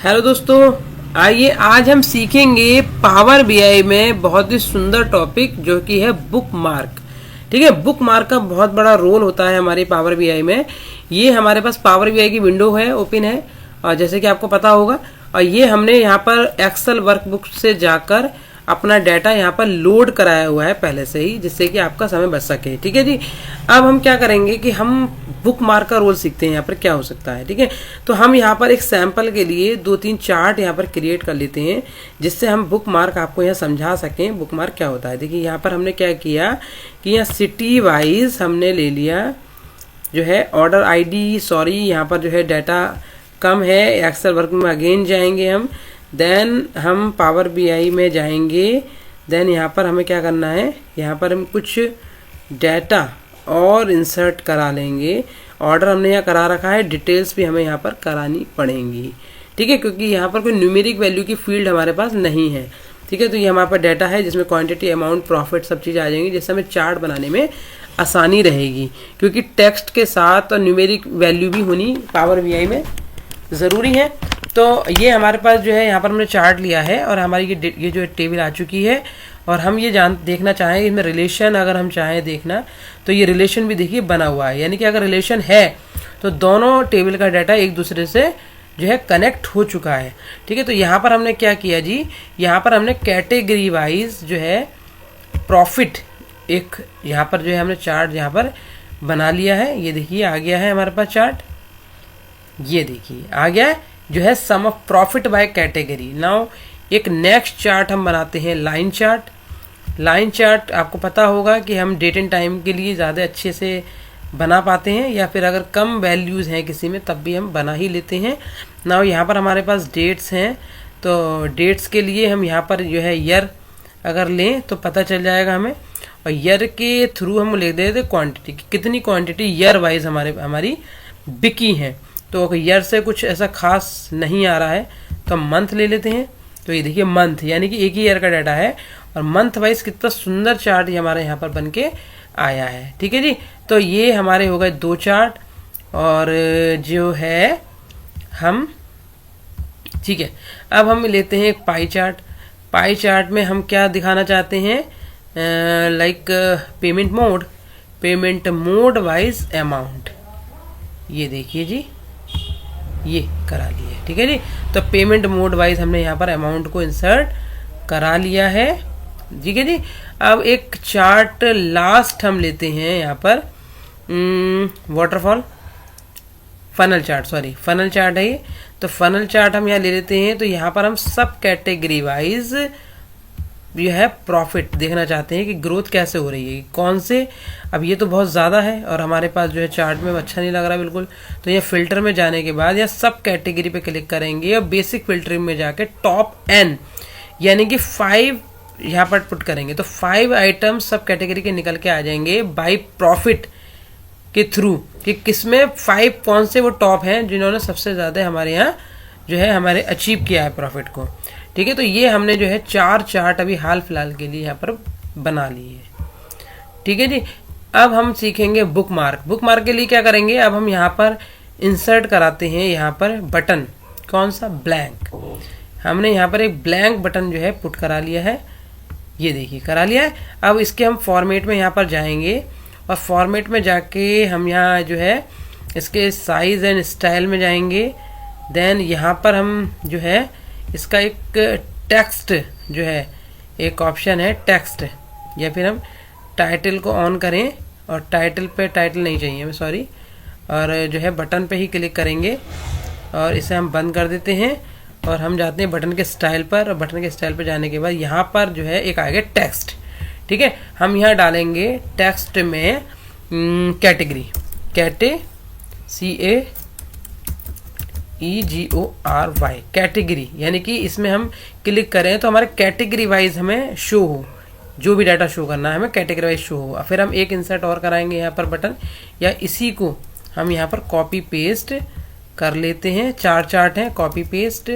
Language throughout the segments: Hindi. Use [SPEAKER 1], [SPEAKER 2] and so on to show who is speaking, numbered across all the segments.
[SPEAKER 1] हेलो दोस्तों, आइए आज हम सीखेंगे पावर बीआई में बहुत ही सुंदर टॉपिक जो कि है बुक मार्क। ठीक है, बुक मार्क का बहुत बड़ा रोल होता है हमारे पावर बीआई में। ये हमारे पास पावर बीआई की विंडो है, ओपन है, और जैसे कि आपको पता होगा, और ये हमने यहाँ पर एक्सेल वर्कबुक से जाकर अपना डाटा यहाँ पर लोड कराया हुआ है पहले से ही, जिससे कि आपका समय बच सके। ठीक है जी। अब हम क्या करेंगे कि हम बुक मार्क का रोल सीखते हैं यहाँ पर क्या हो सकता है। ठीक है, तो हम यहाँ पर एक सैंपल के लिए 2-3 चार्ट यहाँ पर क्रिएट कर लेते हैं, जिससे हम बुक मार्क आपको यहाँ समझा सकें बुक मार्क क्या होता है। देखिए यहाँ पर हमने क्या किया कि यहाँ सिटी वाइज हमने ले लिया जो है ऑर्डर आईडी, सॉरी यहाँ पर जो है डाटा कम है। एक्सेल वर्क में अगेन जाएंगे हम, देन हम पावर बीआई में जाएंगे। देन यहाँ पर हमें क्या करना है, यहाँ पर हम कुछ डाटा और इंसर्ट करा लेंगे। ऑर्डर हमने यहाँ करा रखा है, डिटेल्स भी हमें यहाँ पर करानी पड़ेंगी। ठीक है, क्योंकि यहाँ पर कोई न्यूमेरिक वैल्यू की फील्ड हमारे पास नहीं है। ठीक है, तो ये हमारे पास डाटा है जिसमें क्वांटिटी, अमाउंट, प्रॉफिट सब चीज़ आ जाएंगी, जिससे हमें चार्ट बनाने में आसानी रहेगी। क्योंकि टेक्स्ट के साथ और न्यूमेरिक वैल्यू भी होनी पावर बीआई में ज़रूरी है। तो ये हमारे पास जो है यहाँ पर हमने चार्ट लिया है और हमारी ये जो टेबल आ चुकी है, और हम ये देखना चाहें इसमें रिलेशन, अगर हम चाहें देखना तो ये रिलेशन भी देखिए बना हुआ है। यानी कि अगर रिलेशन है तो दोनों टेबल का डाटा एक दूसरे से जो है कनेक्ट हो चुका है। ठीक है, तो यहाँ पर हमने क्या किया जी, यहाँ पर हमने कैटेगरी वाइज जो है प्रॉफिट एक यहाँ पर जो है हमने चार्ट यहाँ पर बना लिया है। ये देखिए आ गया है हमारे पास चार्ट, ये देखिए आ गया है जो है sum of profit by category. Now एक नेक्स्ट चार्ट हम बनाते हैं लाइन चार्ट। लाइन चार्ट आपको पता होगा कि हम डेट एंड टाइम के लिए ज़्यादा अच्छे से बना पाते हैं, या फिर अगर कम वैल्यूज़ हैं किसी में तब भी हम बना ही लेते हैं। नाउ यहाँ पर हमारे पास डेट्स हैं, तो डेट्स के लिए हम यहाँ पर जो है ईयर अगर लें तो पता चल जाएगा हमें, और ईयर के थ्रू हम लिख देते क्वांटिटी, कितनी क्वांटिटी ईयर वाइज हमारी बिकी है। तो ईयर से कुछ ऐसा खास नहीं आ रहा है तो हम मंथ ले लेते हैं। तो ये देखिए मंथ, यानी कि एक ही ईयर का डाटा है, और मंथ वाइज कितना सुंदर चार्ट हमारे यहाँ पर बन के आया है। ठीक है जी, तो ये हमारे हो गए 2 चार्ट। और जो है हम, ठीक है, अब हम लेते हैं एक पाई चार्ट। पाई चार्ट में हम क्या दिखाना चाहते हैं, like payment mode wise amount. ये देखिए जी, ये करा लिया है। ठीक है जी, तो पेमेंट मोड वाइज हमने यहाँ पर अमाउंट को इंसर्ट करा लिया है। ठीक है जी, अब एक चार्ट लास्ट हम लेते हैं यहाँ पर waterfall funnel chart, sorry funnel chart है ये। तो फनल चार्ट हम यहाँ ले लेते हैं। तो यहाँ पर हम सब कैटेगरी वाइज जो है प्रॉफिट देखना चाहते हैं कि ग्रोथ कैसे हो रही है, कौन से। अब ये तो बहुत ज़्यादा है और हमारे पास जो है चार्ट में अच्छा नहीं लग रहा बिल्कुल। तो ये फिल्टर में जाने के बाद या सब कैटेगरी पे क्लिक करेंगे और बेसिक फिल्टरिंग में जाके टॉप एन यानी कि 5 यहाँ पर पुट करेंगे, तो 5 आइटम सब कैटेगरी के निकल के आ जाएंगे बाई प्रॉफिट के थ्रू, कि किसमें 5 कौन से वो टॉप हैं जिन्होंने सबसे ज़्यादा हमारे यहाँ जो है हमारे अचीव किया है प्रॉफिट को। ठीक है, तो ये हमने जो है 4 चार्ट अभी हाल फिलहाल के लिए यहाँ पर बना लिए। ठीक है जी, अब हम सीखेंगे बुक मार्क। बुक मार्क के लिए क्या करेंगे, अब हम यहाँ पर इंसर्ट कराते हैं यहाँ पर बटन, कौन सा, ब्लैंक। हमने यहाँ पर एक ब्लैंक बटन जो है पुट करा लिया है, ये देखिए करा लिया है। अब इसके हम फॉर्मेट में यहाँ पर जाएंगे, और फॉर्मेट में जाके हम यहाँ जो है इसके साइज एंड स्टाइल में जाएंगे। देन यहाँ पर हम जो है इसका एक टेक्स्ट जो है एक ऑप्शन है टेक्स्ट, या फिर हम टाइटल को ऑन करें, और टाइटल पे टाइटल नहीं चाहिए हमें, सॉरी, और जो है बटन पे ही क्लिक करेंगे और इसे हम बंद कर देते हैं। और हम जाते हैं बटन के स्टाइल पर, और बटन के स्टाइल पर जाने के बाद यहाँ पर जो है एक आएगा टेक्स्ट। ठीक है, हम यहाँ डालेंगे टेक्स्ट में कैटेगरी, CATEGORY कैटेगरी, यानी कि इसमें हम क्लिक करें तो हमारे कैटेगरी वाइज हमें शो हो, जो भी डाटा शो करना है हमें कैटेगरी वाइज शो हो। फिर हम एक इंसर्ट और कराएंगे यहाँ पर बटन, या इसी को हम यहाँ पर कॉपी पेस्ट कर लेते हैं। 4 चार्ट हैं, कॉपी पेस्ट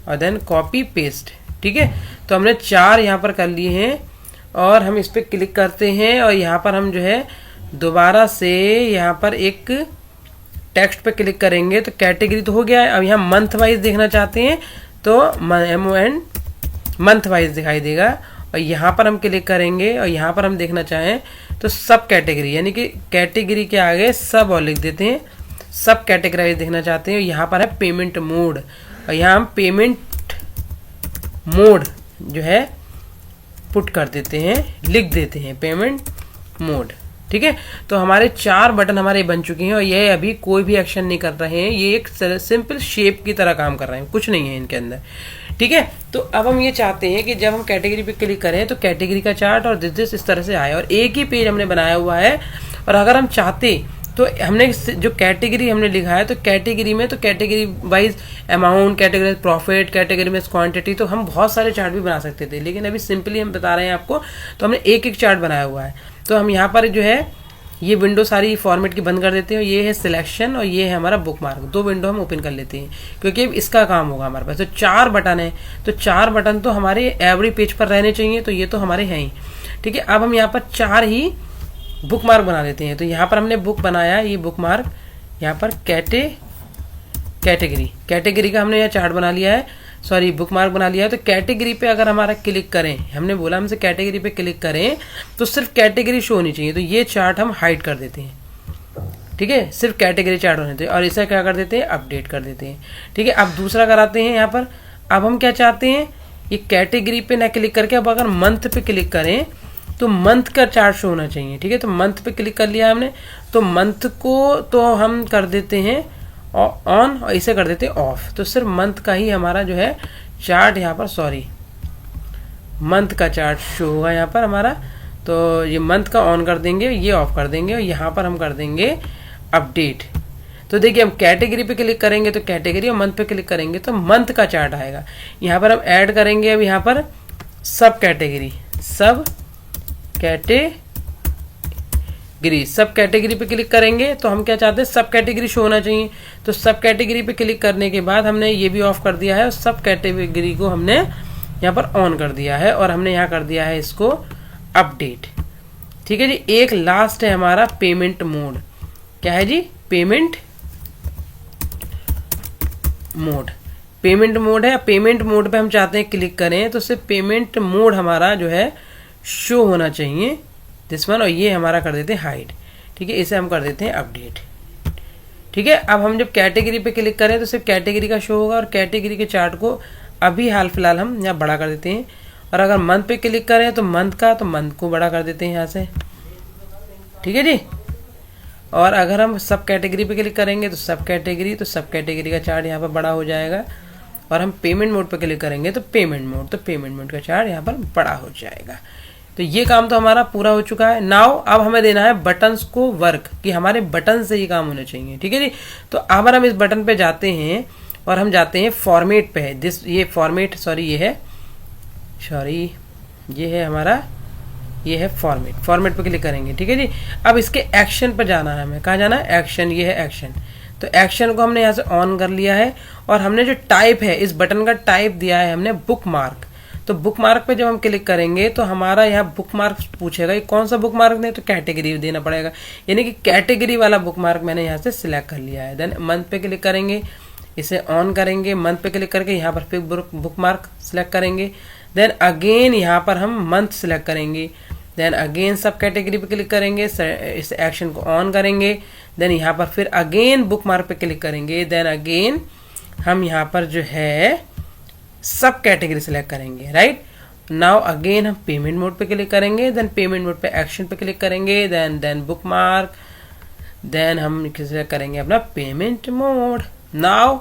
[SPEAKER 1] और देन कॉपी पेस्ट। ठीक है, तो हमने 4 यहाँ पर कर लिए हैं, और हम इस पर क्लिक करते हैं, और यहाँ पर हम जो है दोबारा से यहाँ पर एक टेक्स्ट पे क्लिक करेंगे तो कैटेगरी तो हो गया है। अब यहाँ मंथ वाइज देखना चाहते हैं तो MON मंथ वाइज दिखाई देगा, और यहाँ पर हम क्लिक करेंगे और यहाँ पर हम देखना चाहें तो सब कैटेगरी, यानी कि कैटेगरी के आगे सब और लिख देते हैं, सब कैटेगराइज देखना चाहते हैं। यहाँ पर है पेमेंट मोड, और यहाँ हम पेमेंट मोड जो है पुट कर देते हैं, लिख देते हैं पेमेंट मोड। ठीक है, तो हमारे 4 बटन हमारे बन चुके हैं और ये अभी कोई भी एक्शन नहीं कर रहे हैं, ये एक सिंपल शेप की तरह काम कर रहे हैं, कुछ नहीं है इनके अंदर। ठीक है, तो अब हम ये चाहते हैं कि जब हम कैटेगरी पे क्लिक करें तो कैटेगरी का चार्ट और दिस इस तरह से आए, और एक ही पेज हमने बनाया हुआ है। और अगर हम चाहते तो हमने जो कैटेगरी हमने लिखा है तो कैटेगरी में तो category wise amount, category profit, category में क्वांटिटी, तो हम बहुत सारे चार्ट भी बना सकते थे, लेकिन अभी सिंपली हम बता रहे हैं आपको, तो हमने एक एक चार्ट बनाया हुआ है। तो हम यहाँ पर जो है ये विंडो सारी फॉर्मेट की बंद कर देते हैं, ये है सिलेक्शन और ये है हमारा बुक मार्क, 2 विंडो हम ओपन कर लेते हैं क्योंकि इसका काम होगा हमारे पास। तो 4 बटन है, तो 4 बटन तो हमारे एवरी पेज पर रहने चाहिए, तो ये तो हमारे हैं ही। ठीक है, अब हम यहाँ पर 4 ही बुक मार्क बना लेते हैं। तो यहाँ पर हमने बुक बनाया, ये बुक मार्क, यहाँ पर कैटेगरी का हमने यहाँ चार्ट बना लिया है, सॉरी बुक मार्क बना लिया है। तो कैटेगरी पे अगर हमारा क्लिक करें, हमने बोला हमसे कैटेगरी पे क्लिक करें तो सिर्फ कैटेगरी शो होनी चाहिए, तो ये चार्ट हम हाइड कर देते हैं। ठीक है, सिर्फ कैटेगरी चार्ट होने चाहिए, और इसे क्या कर देते हैं, अपडेट कर देते हैं। ठीक है, अब दूसरा कराते हैं यहाँ पर। अब हम क्या चाहते हैं, ये कैटेगरी पे ना क्लिक करके अब अगर मंथ पे क्लिक करें तो मंथ का चार्ट शो होना चाहिए। ठीक है, तो मंथ पे क्लिक कर लिया हमने, तो मंथ को तो हम कर देते हैं ऑन और इसे कर देते हैं ऑफ, तो सिर्फ मंथ का ही हमारा जो है चार्ट यहाँ पर, सॉरी मंथ का चार्ट शो होगा यहाँ पर हमारा। तो ये मंथ का ऑन कर देंगे, ये ऑफ कर देंगे, और यहाँ पर हम कर देंगे अपडेट। तो देखिए हम कैटेगरी पे क्लिक करेंगे तो कैटेगरी, और मंथ पे क्लिक करेंगे तो मंथ का चार्ट आएगा। यहाँ पर हम ऐड करेंगे अब यहाँ पर सब कैटेगरी, सब कैटेगरी पे क्लिक करेंगे तो हम क्या चाहते हैं, सब कैटेगरी शो होना चाहिए। तो सब कैटेगरी पे क्लिक करने के बाद हमने ये भी ऑफ कर दिया है, और सब कैटेगरी को हमने यहाँ पर ऑन कर दिया है, और हमने यहाँ कर दिया है इसको अपडेट। ठीक है जी, एक लास्ट है हमारा पेमेंट मोड। क्या है जी, पेमेंट मोड है। पेमेंट मोड पे हम चाहते हैं क्लिक करें तो सिर्फ पेमेंट मोड हमारा जो है शो होना चाहिए, दिस वन, और ये हमारा कर देते हैं हाइड। ठीक है, इसे हम कर देते हैं अपडेट। ठीक है, अब हम जब कैटेगरी पे क्लिक करें तो सिर्फ कैटेगरी का शो होगा, और कैटेगरी के चार्ट को अभी हाल फिलहाल हम यहाँ बड़ा कर देते हैं। और अगर मंथ पे क्लिक करें तो मंथ को बड़ा कर देते हैं यहाँ से। ठीक है जी, और अगर हम सब कैटेगरी पे क्लिक करेंगे तो सब कैटेगरी का चार्ट यहाँ पर बड़ा हो जाएगा, और हम पेमेंट मोड पे क्लिक करेंगे तो पेमेंट मोड का चार्ट यहाँ पर बड़ा हो जाएगा। तो ये काम तो हमारा पूरा हो चुका है। नाउ अब हमें देना है बटन्स को वर्क, कि हमारे बटन से ये काम होने चाहिए। ठीक है जी, तो अगर हम इस बटन पे जाते हैं और हम जाते हैं फॉर्मेट पे, है ये फॉर्मेट, ये है हमारा, ये है फॉर्मेट पे क्लिक करेंगे। ठीक है जी, अब इसके एक्शन पर जाना है हमें, कहाँ जाना है, एक्शन, ये है एक्शन। तो एक्शन को हमने यहाँ से ऑन कर लिया है, और हमने जो टाइप है, इस बटन का टाइप दिया है हमने बुक मार्क। तो बुक मार्क पे जब हम क्लिक करेंगे तो हमारा यहाँ बुक मार्क पूछेगा ये कौन सा बुक मार्क दें, तो कैटेगरी देना पड़ेगा, यानी कि कैटेगरी वाला बुक मार्क मैंने यहाँ से सिलेक्ट कर लिया है। देन मंथ पे क्लिक करेंगे, इसे ऑन करेंगे, मंथ पे क्लिक करके यहाँ पर फिर बुक मार्क सिलेक्ट करेंगे। देन अगेन यहाँ पर हम मंथ सिलेक्ट करेंगे, देन अगेन सब कैटेगरी पे क्लिक करेंगे, इस एक्शन को ऑन करेंगे। देन यहाँ पर फिर अगेन बुक मार्क पे क्लिक करेंगे, देन अगेन हम यहाँ पर जो है सब कैटेगरी सिलेक्ट करेंगे। राइट नाउ अगेन हम पेमेंट मोड पे क्लिक करेंगे, देन पेमेंट मोड पे एक्शन पे क्लिक करेंगे, देन बुक मार्क, देन हम सिलेक्ट करेंगे अपना पेमेंट मोड। नाउ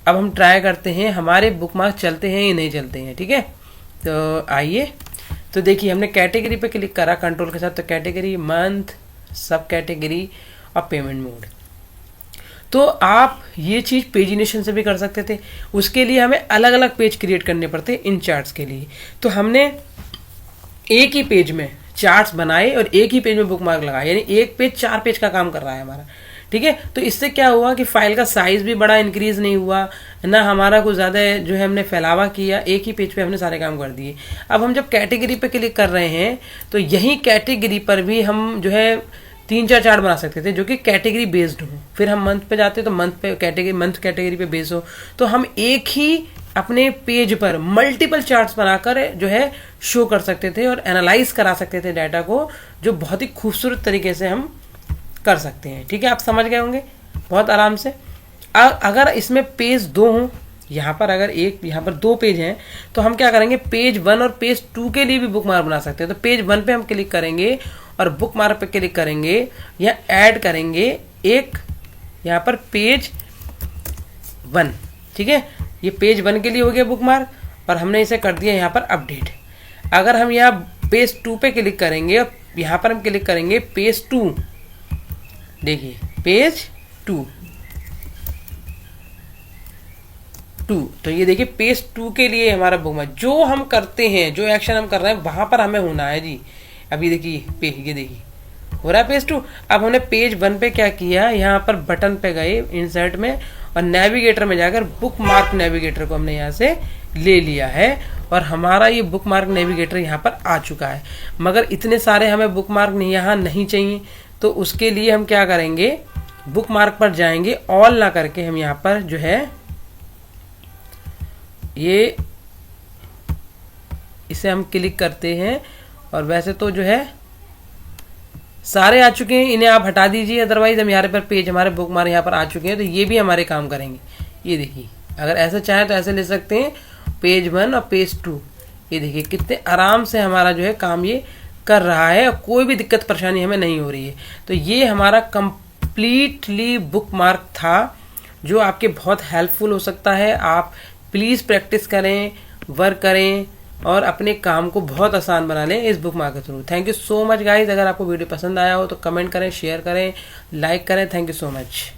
[SPEAKER 1] अब हम ट्राई करते हैं हमारे बुक मार्क चलते हैं या नहीं चलते हैं। ठीक है, तो आइए, तो देखिए हमने कैटेगरी पे क्लिक करा कंट्रोल के साथ, तो कैटेगरी, मंथ, सब कैटेगरी और पेमेंट मोड। तो आप ये चीज़ पेजिनेशन से भी कर सकते थे, उसके लिए हमें अलग अलग पेज क्रिएट करने पड़ते इन चार्ट्स के लिए। तो हमने एक ही पेज में चार्ट्स बनाए और एक ही पेज में बुक मार्क लगाए, यानी एक पेज 4 पेज का काम कर रहा है हमारा। ठीक है, तो इससे क्या हुआ कि फाइल का साइज भी बड़ा इंक्रीज नहीं हुआ ना, हमारा कुछ ज़्यादा जो है हमने फैलावा किया, एक ही पेज पे हमने सारे काम कर दिए। अब हम जब कैटेगरी पे क्लिक कर रहे हैं तो यही कैटेगरी पर भी हम जो है 3 4 चार्ट बना सकते थे जो कि कैटेगरी बेस्ड हो। फिर हम मंथ पे जाते तो मंथ कैटेगरी पे बेस हो, तो हम एक ही अपने पेज पर मल्टीपल चार्ट्स बनाकर जो है शो कर सकते थे और एनालाइज करा सकते थे डाटा को, जो बहुत ही खूबसूरत तरीके से हम कर सकते हैं। ठीक है, आप समझ गए होंगे बहुत आराम से। अगर इसमें पेज 2 हो, यहाँ पर अगर यहाँ पर 2 पेज हैं, तो हम क्या करेंगे, पेज 1 और पेज 2 के लिए भी बुक मार्क बना सकते हैं। तो पेज 1 पे हम क्लिक करेंगे और बुक मार्क पे क्लिक करेंगे, या ऐड करेंगे एक यहाँ पर पेज 1। ठीक है, ये पेज 1 के लिए हो गया बुक मार्क और हमने इसे कर दिया यहाँ पर अपडेट। अगर हम यहाँ पेज 2 पे क्लिक करेंगे और यहाँ पर हम क्लिक करेंगे पेज 2, देखिए पेज 2, तो ये देखिए पेज 2 के लिए हमारा बुक मार्क, जो हम करते हैं, जो एक्शन हम कर रहे हैं वहां पर हमें होना है जी। अभी देखिए ये देखिए हो रहा है पेज 2। अब हमने पेज 1 पे क्या किया, यहाँ पर बटन पे गए इंसर्ट में और नेविगेटर में जाकर बुक मार्क नेविगेटर को हमने यहाँ से ले लिया है और हमारा ये बुक मार्क नेविगेटर यहाँ पर आ चुका है। मगर इतने सारे हमें बुक मार्क यहाँ नहीं चाहिए, तो उसके लिए हम क्या करेंगे, बुक मार्क पर जाएंगे, ऑल ना करके हम यहाँ पर जो है ये इसे हम क्लिक करते हैं और वैसे तो जो है सारे आ चुके हैं, इन्हें आप हटा दीजिए। अदरवाइज हम यहाँ पर पेज हमारे बुक मार्क यहाँ पर आ चुके हैं, तो ये भी हमारे काम करेंगे। ये देखिए, अगर ऐसे चाहें तो ऐसे ले सकते हैं, पेज 1 और पेज 2। ये देखिए कितने आराम से हमारा जो है काम ये कर रहा है और कोई भी दिक्कत परेशानी हमें नहीं हो रही है। तो ये हमारा कंप्लीटली बुक मार्क था, जो आपके बहुत हेल्पफुल हो सकता है। आप प्लीज़ प्रैक्टिस करें, वर्क करें और अपने काम को बहुत आसान बना लें इस बुक मार्क के through. Thank you so much guys. अगर आपको वीडियो पसंद आया हो तो कमेंट करें, शेयर करें, लाइक करें। Thank you so much.